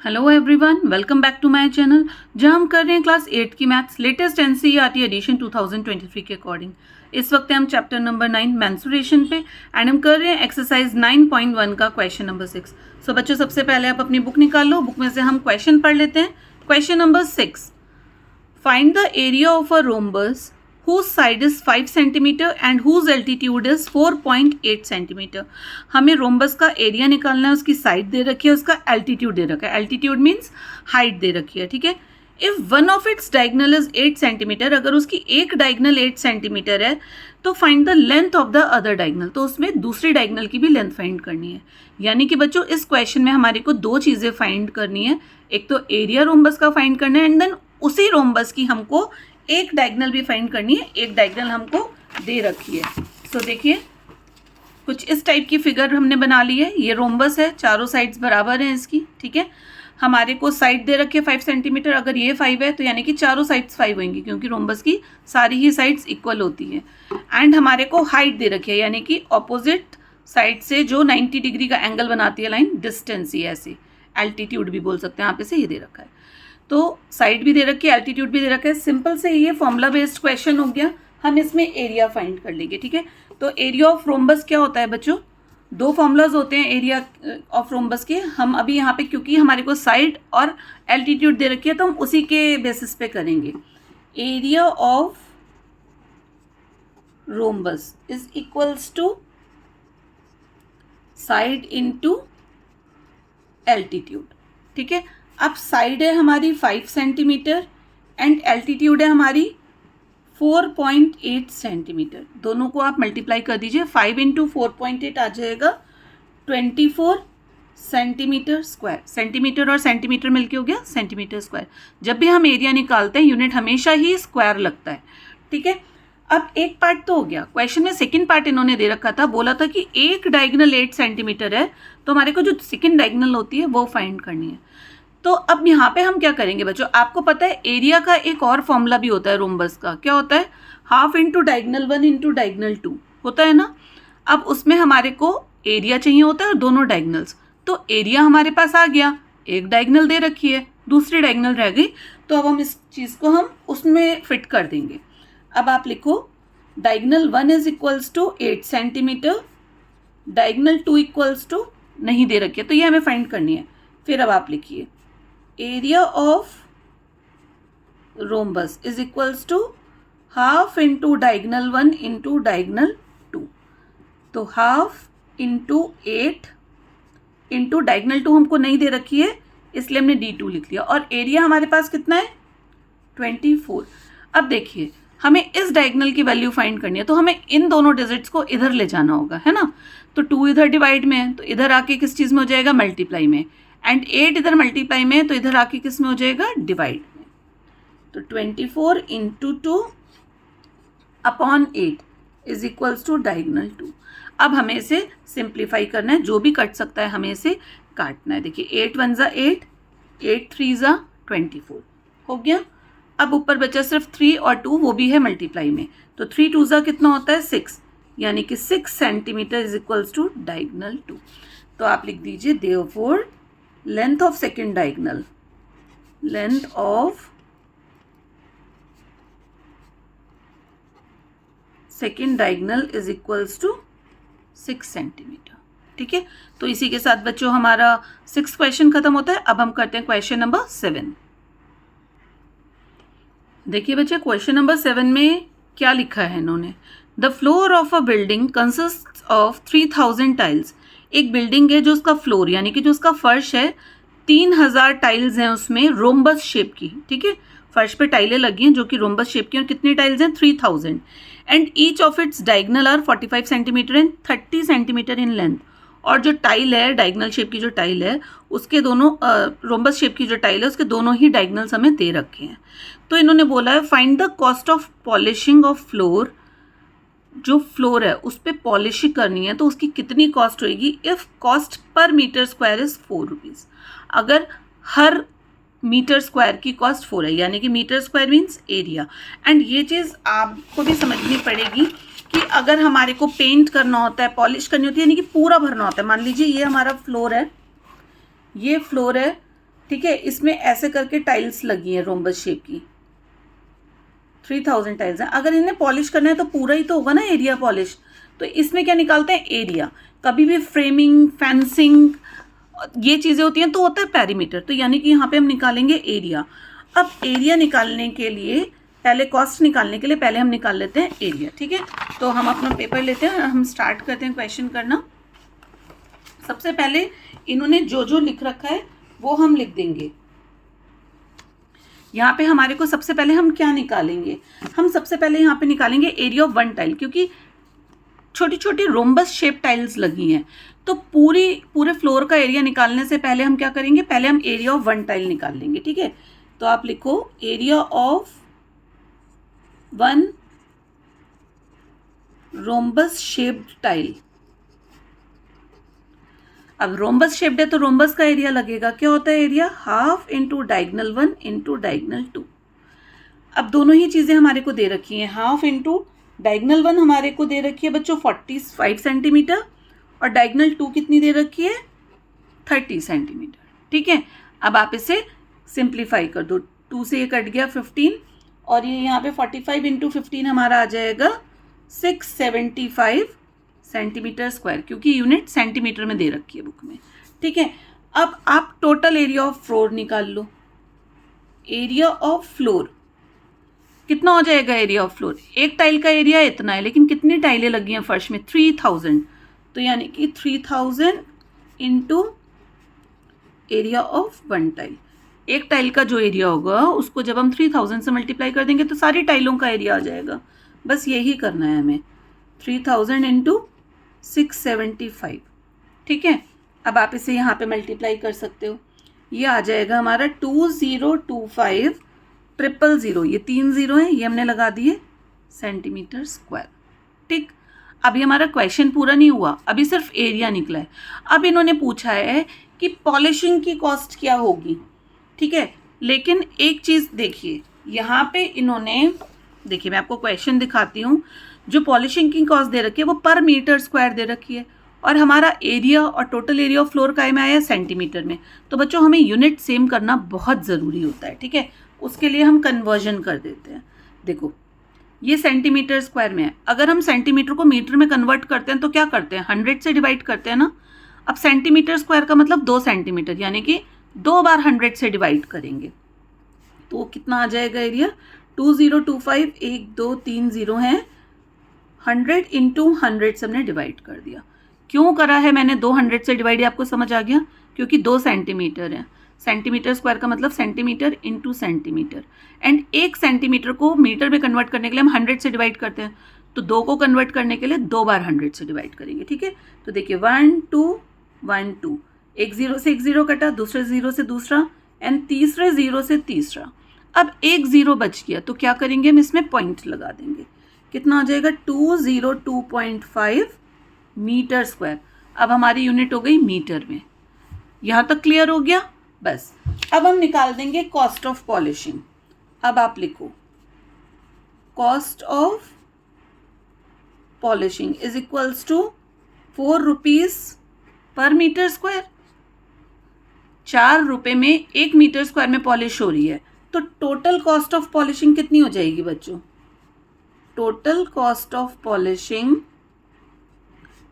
Hello everyone, welcome back to my channel जहां हम कर रहे हैं क्लास 8 की मैथ्स लेटेस्ट एनसीईआरटी एडिशन 2023 के अकॉर्डिंग। इस वक्त हम चैप्टर नंबर 9 मेंस्ट्रुएशन पे एंड हम कर रहे हैं एक्सरसाइज 9.1 का क्वेश्चन नंबर 6। सो बच्चों, सबसे पहले आप अपनी बुक निकाल लो। बुक में से हम क्वेश्चन पढ़ लेते हैं। Question number 6, find the area of a rhombus whose side is 5 cm and whose altitude is 4.8 cm। हमें रोम्बस का एरिया निकालना है, उसकी साइड दे रखी है, उसका एल्टीट्यूड दे रखा है। एल्टीट्यूड मीन्स हाइट दे रखी है, ठीक है। If one of its diagonal is 8 cm, अगर उसकी एक डायगनल 8 cm है तो find the length of the other diagonal, तो उसमें दूसरी डायगनल की भी लेंथ फाइंड करनी है। यानी कि बच्चों, इस क्वेश्चन में हमारे को दो चीज़ें फाइंड करनी है। एक तो एरिया रोम्बस का फाइंड करना है एंड देन उसी रोम्बस की हमको एक डायगनल भी फाइंड करनी है। एक डायगनल हमको दे रखी है। सो देखिए, कुछ इस टाइप की फिगर हमने बना ली है। ये रोम्बस है, चारों साइड्स बराबर हैं इसकी, ठीक है। हमारे को साइड दे रखी है 5 cm। अगर ये 5 है तो यानी कि चारों साइड्स 5 होंगी, क्योंकि रोम्बस की सारी ही साइड्स इक्वल होती है। एंड हमारे को हाइट दे रखी है, यानी कि ऑपोजिट साइड से जो 90 डिग्री का एंगल बनाती है लाइन, डिस्टेंस ही ऐसे, एल्टीट्यूड भी बोल सकते हैं, यहाँ पे से ये दे रखा है। तो साइड भी दे रखी है, एल्टीट्यूड भी दे रखा है। सिंपल से ये फॉर्मूला बेस्ड क्वेश्चन हो गया। हम इसमें एरिया फाइंड कर लेंगे, ठीक है। तो एरिया ऑफ रोम्बस क्या होता है बच्चों? दो फॉर्मूलाज होते हैं एरिया ऑफ रोम्बस के। हम अभी यहाँ पे, क्योंकि हमारे को साइड और एल्टीट्यूड दे रखी है, तो हम उसी के बेसिस पे करेंगे। Area of rhombus is equals to side into altitude, ठीक है। अब साइड है हमारी 5 cm एंड एल्टीट्यूड है हमारी 4.8 cm। दोनों को आप मल्टीप्लाई कर दीजिए। 5 इंटू 4.8 आ जाएगा 24 सेंटीमीटर स्क्वायर। सेंटीमीटर और सेंटीमीटर मिलके हो गया सेंटीमीटर स्क्वायर। जब भी हम एरिया निकालते हैं यूनिट हमेशा ही स्क्वायर लगता है, ठीक है। अब एक पार्ट तो हो गया। क्वेश्चन में सेकंड पार्ट इन्होंने दे रखा था, बोला था कि एक डायगनल 8 cm है, तो हमारे को जो सेकंड डायगनल होती है वो फाइंड करनी है। तो अब यहाँ पे हम क्या करेंगे बच्चों? आपको पता है एरिया का एक और फॉर्मूला भी होता है रोम्बस का। क्या होता है? Half into diagonal 1 into diagonal 2 होता है ना। अब उसमें हमारे को एरिया चाहिए होता है और दोनों डायगनल्स। तो एरिया हमारे पास आ गया, एक डायगनल दे रखी है, दूसरी डायगनल रह गई। तो अब हम इस चीज़ को हम उसमें फिट कर देंगे। अब आप लिखो diagonal 1 is equals to 8 cm, diagonal 2 equals to नहीं दे रखी है, तो ये हमें फाइंड करनी है। फिर अब आप लिखिए area of rhombus is equals to half into diagonal 1 into diagonal 2। तो हाफ इंटू 8 इंटू डायगनल 2 हमको नहीं दे रखी है, इसलिए हमने D2 लिख लिया। और एरिया हमारे पास कितना है? 24। अब देखिए, हमें इस डायगनल की वैल्यू फाइंड करनी है, तो हमें इन दोनों डिजिट्स को इधर ले जाना होगा, है ना। तो 2 इधर डिवाइड में है, तो इधर आके किस चीज़ में हो जाएगा? मल्टीप्लाई में। एंड 8 इधर मल्टीप्लाई में, तो इधर आके किस में हो जाएगा? डिवाइड में। तो 24 into 2 upon 8 is equals to diagonal 2। अब हमें इसे सिंप्लीफाई करना है, जो भी कट सकता है हमें इसे काटना है। देखिए 8 1 ज़ा 8, 8 3 ज़ा 24 हो गया। अब ऊपर बचा सिर्फ 3 और 2, वो भी है मल्टीप्लाई में। तो 3 2 ज़ा कितना होता है? 6, यानी कि 6 cm is equals to diagonal 2। तो आप लिख दीजिए therefore length of second diagonal, length of second diagonal is equals to 6 cm, ठीक है। तो इसी के साथ बच्चों हमारा 6th क्वेश्चन खत्म होता है। अब हम करते हैं क्वेश्चन नंबर 7। देखिए बच्चे, क्वेश्चन नंबर 7 में क्या लिखा है इन्होंने? The floor of a building consist of 3000 tiles. एक बिल्डिंग है जो उसका फ्लोर यानी कि जो उसका फर्श है, 3000 टाइल्स हैं उसमें रोम्बस शेप की, ठीक है। फर्श पे टाइलें लगी हैं जो कि रोम्बस शेप की, और कितनी टाइल्स हैं? 3000। And each of its diagonal are 45 cm and 30 cm in length. और जो टाइल है, डायगनल शेप की जो टाइल है, उसके दोनों रोम्बस शेप की जो टाइल है उसके दोनों ही डायगनल्स हमें दे रखे हैं। तो इन्होंने बोला है find the cost of polishing of floor. जो फ्लोर है उस पर पॉलिशिंग करनी है, तो उसकी कितनी कॉस्ट होगी? If cost per metre square is 4 rupees. अगर हर मीटर स्क्वायर की कॉस्ट 4 है, यानी कि metre square means area. And ये चीज़ आपको भी समझनी पड़ेगी कि अगर हमारे को पेंट करना होता है, पॉलिश करनी होती है, यानी कि पूरा भरना होता है। मान लीजिए ये हमारा फ्लोर है, ये फ्लोर है ठीक है, इसमें ऐसे करके टाइल्स लगी हैं रोम्बस शेप की, 3000 टाइल्स हैं। अगर इन्हें पॉलिश करना है तो पूरा ही तो होगा ना एरिया पॉलिश। तो इसमें क्या निकालते हैं, एरिया। कभी भी फ्रेमिंग, फेंसिंग, ये चीज़ें होती हैं तो होता है पेरीमीटर, तो यानी कि यहाँ पे हम निकालेंगे एरिया। अब एरिया निकालने के लिए पहले, कॉस्ट निकालने के लिए पहले हम निकाल लेते हैं एरिया। ठीक है, तो हम अपना पेपर लेते हैं और हम स्टार्ट करते हैं क्वेश्चन करना। सबसे पहले इन्होंने जो जो लिख रखा है वो हम लिख देंगे। यहाँ पे हमारे को सबसे पहले हम क्या निकालेंगे, हम सबसे पहले यहाँ पे निकालेंगे एरिया ऑफ वन टाइल, क्योंकि छोटी छोटी रोम्बस शेप टाइल्स लगी हैं। तो पूरे फ्लोर का एरिया निकालने से पहले हम क्या करेंगे, पहले हम एरिया ऑफ वन टाइल निकाल लेंगे। ठीक है, तो आप लिखो area of one rhombus shaped tile. अब रोम्बस शेप्ड है तो रोम्बस का एरिया लगेगा, क्या होता है area, half into diagonal 1 into diagonal 2। अब दोनों ही चीज़ें हमारे को दे रखी हैं, हाफ इंटू डायगनल 1 हमारे को दे रखी है बच्चों 45 सेंटीमीटर, और डायगनल 2 कितनी दे रखी है, 30 सेंटीमीटर। ठीक है, अब आप इसे सिंप्लीफाई कर दो, 2 से ये कट गया 15, और ये यहाँ पे 45 इंटू 15 हमारा आ जाएगा 675 सेंटीमीटर स्क्वायर, क्योंकि यूनिट सेंटीमीटर में दे रखी है बुक में। ठीक है, अब आप टोटल एरिया ऑफ फ्लोर निकाल लो। एरिया ऑफ फ्लोर कितना हो जाएगा, एरिया ऑफ फ्लोर, एक टाइल का एरिया इतना है, लेकिन कितनी टाइलें लगी हैं फर्श में, 3000, तो यानी कि 3000 into area of one tile. एक टाइल का जो एरिया होगा उसको जब हम 3000 से मल्टीप्लाई कर देंगे तो सारी टाइलों का एरिया आ जाएगा। बस यही करना है हमें, 3000 इंटू 675। ठीक है, अब आप इसे यहाँ पे मल्टीप्लाई कर सकते हो, ये आ जाएगा हमारा 2025,000, ये 3 0 हैं, ये हमने लगा दिए सेंटीमीटर स्क्वायर। ठीक, अभी हमारा क्वेश्चन पूरा नहीं हुआ, अभी सिर्फ एरिया निकला है। अब इन्होंने पूछा है कि पॉलिशिंग की कॉस्ट क्या होगी। ठीक है, लेकिन एक चीज़ देखिए, यहाँ पे इन्होंने, देखिए मैं आपको क्वेश्चन दिखाती हूँ, जो पॉलिशिंग की कॉस्ट दे रखी है वो पर मीटर स्क्वायर दे रखी है, और हमारा एरिया और टोटल एरिया ऑफ फ्लोर काय में आया है, सेंटीमीटर में। तो बच्चों हमें यूनिट सेम करना बहुत ज़रूरी होता है। ठीक है, उसके लिए हम कन्वर्जन कर देते हैं। देखो ये सेंटीमीटर स्क्वायर में है, अगर हम सेंटीमीटर को मीटर में कन्वर्ट करते हैं तो क्या करते हैं, 100 से डिवाइड करते हैं ना। अब सेंटीमीटर स्क्वायर का मतलब 2 सेंटीमीटर, यानी कि 2 बार 100 से डिवाइड करेंगे तो कितना आ जाएगा एरिया, 2025, 1 2 3 0 हैं, 100 इंटू 100 से हमने डिवाइड कर दिया। क्यों करा है मैंने 200 से डिवाइड, आपको समझ आ गया, क्योंकि 2 सेंटीमीटर है। सेंटीमीटर स्क्वायर का मतलब centimetre into centimetre, and 1 centimetre को मीटर में कन्वर्ट करने के लिए हम 100 से डिवाइड करते हैं, तो 2 को कन्वर्ट करने के लिए 2 बार 100 से डिवाइड करेंगे। ठीक है, तो देखिए 1 2 1 2, एक 0 से एक 0 कटा, दूसरे 0 से दूसरा, एंड तीसरे 0 से तीसरा। अब एक 0 बच गया तो क्या करेंगे, हम इसमें पॉइंट लगा देंगे, कितना आ जाएगा 202.5 मीटर स्क्वायर। अब हमारी यूनिट हो गई मीटर में। यहाँ तक क्लियर हो गया। बस अब हम निकाल देंगे कॉस्ट ऑफ पॉलिशिंग। अब आप लिखो cost of polishing is equals to 4 rupees per metre square. 4 रुपए में 1 मीटर स्क्वायर में पॉलिश हो रही है, तो टोटल कॉस्ट ऑफ पॉलिशिंग कितनी हो जाएगी बच्चों, total cost of polishing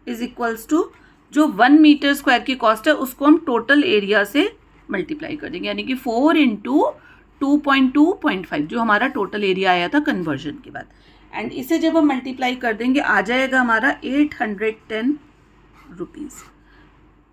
is equals to जो 1 मीटर स्क्वायर की कॉस्ट है उसको हम टोटल एरिया से मल्टीप्लाई कर देंगे, यानी कि 4 इंटू 2.2.5 जो हमारा टोटल एरिया आया था कन्वर्जन के बाद, एंड इसे जब हम मल्टीप्लाई कर देंगे आ जाएगा हमारा 810 रुपीज़।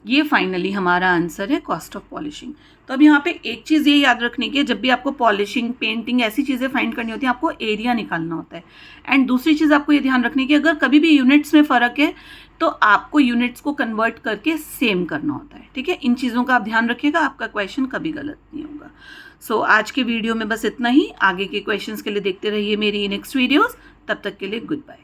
ये फाइनली हमारा आंसर है कॉस्ट ऑफ पॉलिशिंग। तो अब यहाँ पे एक चीज़ ये याद रखने की है, जब भी आपको पॉलिशिंग, पेंटिंग ऐसी चीज़ें फाइंड करनी होती है आपको एरिया निकालना होता है। एंड दूसरी चीज़ आपको ये ध्यान रखनी की अगर कभी भी यूनिट्स में फ़र्क है तो आपको यूनिट्स को कन्वर्ट करके सेम करना होता है। ठीक है, इन चीज़ों का आप ध्यान रखिएगा, आपका क्वेश्चन कभी गलत नहीं होगा। सो आज के वीडियो में बस इतना ही। आगे के क्वेश्चंस के लिए देखते रहिए मेरी नेक्स्ट वीडियोज़। तब तक के लिए गुड बाय।